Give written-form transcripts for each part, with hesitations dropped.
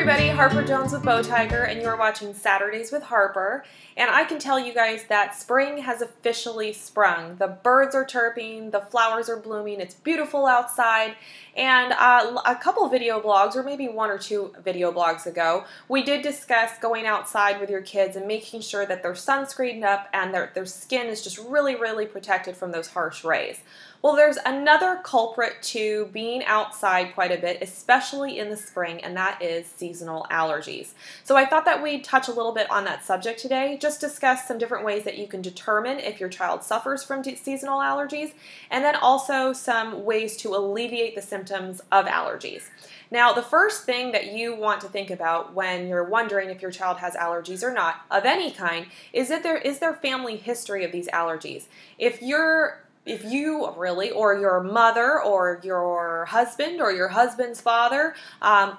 everybody, Harper Jones with Bow Tiger, and you are watching Saturdays with Harper. And I can tell you guys that spring has officially sprung. The birds are chirping, the flowers are blooming, it's beautiful outside. And a couple video blogs, or maybe one or two video blogs ago, we did discuss going outside with your kids and making sure that they're sunscreened up and their skin is just really protected from those harsh rays. Well, there's another culprit to being outside quite a bit, especially in the spring, and that is seasonal allergies. So I thought that we'd touch a little bit on that subject today, just discuss some different ways that you can determine if your child suffers from seasonal allergies, and then also some ways to alleviate the symptoms of allergies. Now, the first thing that you want to think about when you're wondering if your child has allergies or not, of any kind, is that there is their family history of these allergies. If you really, or your mother, or your husband, or your husband's father,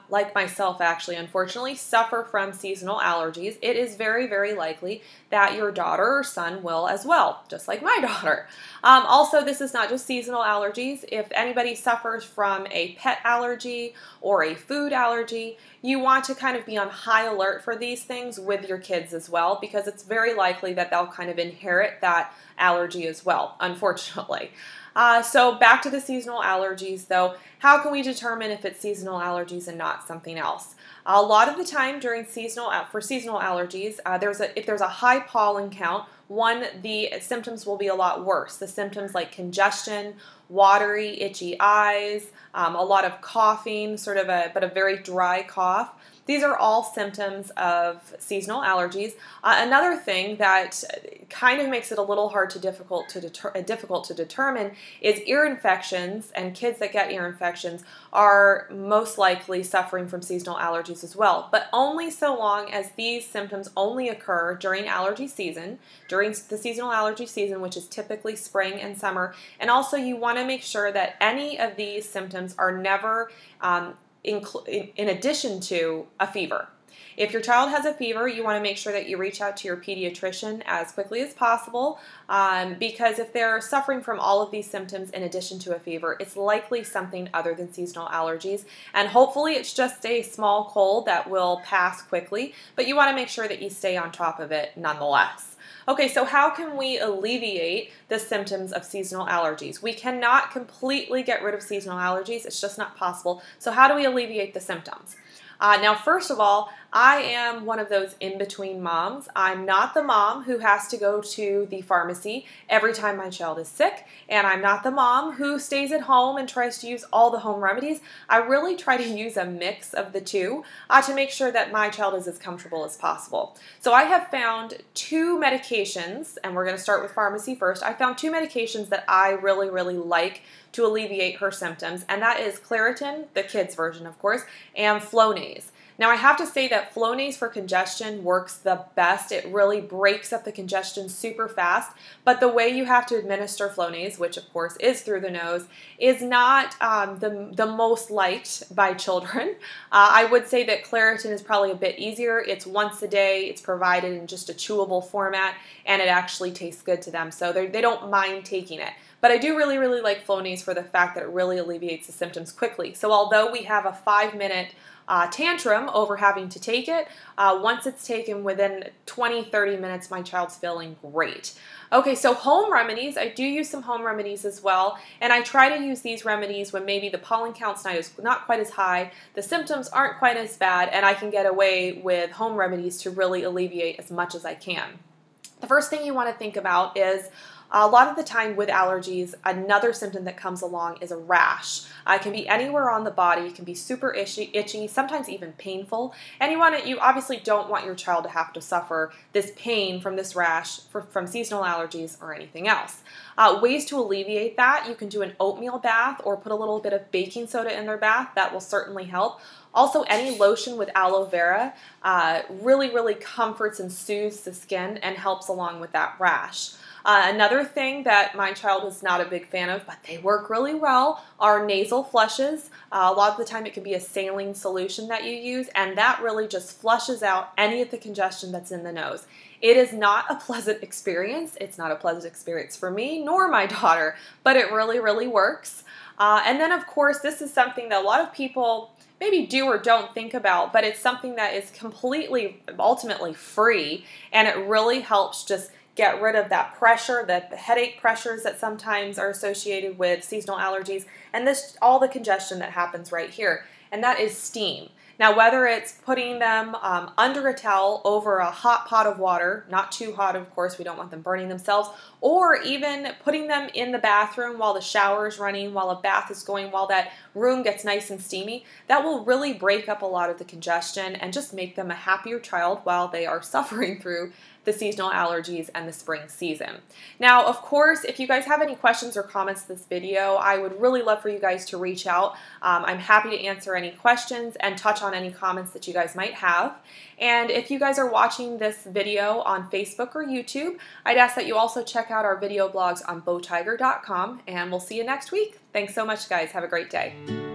like myself actually, unfortunately, suffer from seasonal allergies, it is very likely that your daughter or son will as well, just like my daughter. Also, this is not just seasonal allergies. If anybody suffers from a pet allergy or a food allergy, you want to kind of be on high alert for these things with your kids as well, because it's very likely that they'll kind of inherit that allergy as well, unfortunately. So back to the seasonal allergies though, how can we determine if it's seasonal allergies and not something else? A lot of the time during seasonal allergies, if there's a high pollen count, the symptoms will be a lot worse. The symptoms like congestion, watery, itchy eyes, a lot of coughing, but a very dry cough. These are all symptoms of seasonal allergies. Another thing that kind of makes it a little difficult to determine is ear infections, and kids that get ear infections are most likely suffering from seasonal allergies as well, but only so long as these symptoms only occur during allergy season, during the seasonal allergy season, which is typically spring and summer. And also you want to make sure that any of these symptoms are never in addition to a fever. If your child has a fever, you want to make sure that you reach out to your pediatrician as quickly as possible, because if they're suffering from all of these symptoms in addition to a fever, it's likely something other than seasonal allergies, and hopefully it's just a small cold that will pass quickly, but you want to make sure that you stay on top of it nonetheless. Okay, so how can we alleviate the symptoms of seasonal allergies? We cannot completely get rid of seasonal allergies. It's just not possible. So how do we alleviate the symptoms? Now, first of all, I am one of those in-between moms. I'm not the mom who has to go to the pharmacy every time my child is sick, and I'm not the mom who stays at home and tries to use all the home remedies. I really try to use a mix of the two to make sure that my child is as comfortable as possible. So I have found two medications, and we're going to start with pharmacy first. I found two medications that I really like to alleviate her symptoms, and that is Claritin, the kids version of course, and Flonase. Now I have to say that Flonase for congestion works the best. It really breaks up the congestion super fast, but the way you have to administer Flonase, which of course is through the nose, is not the most liked by children. I would say that Claritin is probably a bit easier. It's once a day, it's provided in just a chewable format, and it actually tastes good to them, so they don't mind taking it. But I do really like Flonase for the fact that it really alleviates the symptoms quickly. So although we have a 5-minute tantrum over having to take it, once it's taken, within 20-30 minutes my child's feeling great. Okay, so home remedies, I do use some home remedies as well, and I try to use these remedies when maybe the pollen count's not quite as high, the symptoms aren't quite as bad, and I can get away with home remedies to really alleviate as much as I can. The first thing you want to think about is a lot of the time with allergies, another symptom that comes along is a rash. It can be anywhere on the body. It can be super itchy, sometimes even painful. And you obviously don't want your child to have to suffer this pain from this rash from seasonal allergies or anything else. Ways to alleviate that: you can do an oatmeal bath or put a little bit of baking soda in their bath. That will certainly help. Also, any lotion with aloe vera really comforts and soothes the skin and helps along with that rash. Another thing that my child is not a big fan of, but they work really well, are nasal flushes. A lot of the time it can be a saline solution that you use, and that really just flushes out any of the congestion that's in the nose. It is not a pleasant experience. It's not a pleasant experience for me nor my daughter, but it really works. And then of course, this is something that a lot of people maybe do or don't think about, but it's something that is completely, ultimately free, and it really helps just get rid of that pressure, the headache pressures that sometimes are associated with seasonal allergies, and all the congestion that happens right here, and that is steam. Now, whether it's putting them under a towel over a hot pot of water, not too hot, of course, we don't want them burning themselves, or even putting them in the bathroom while the shower is running, while a bath is going, while that room gets nice and steamy, that will really break up a lot of the congestion and just make them a happier child while they are suffering through the seasonal allergies and the spring season. Now, of course, if you guys have any questions or comments to this video, I would really love for you guys to reach out. I'm happy to answer any questions and touch on any comments that you guys might have. And if you guys are watching this video on Facebook or YouTube, I'd ask that you also check out our video blogs on bowtiger.com, and we'll see you next week. Thanks so much, guys. Have a great day.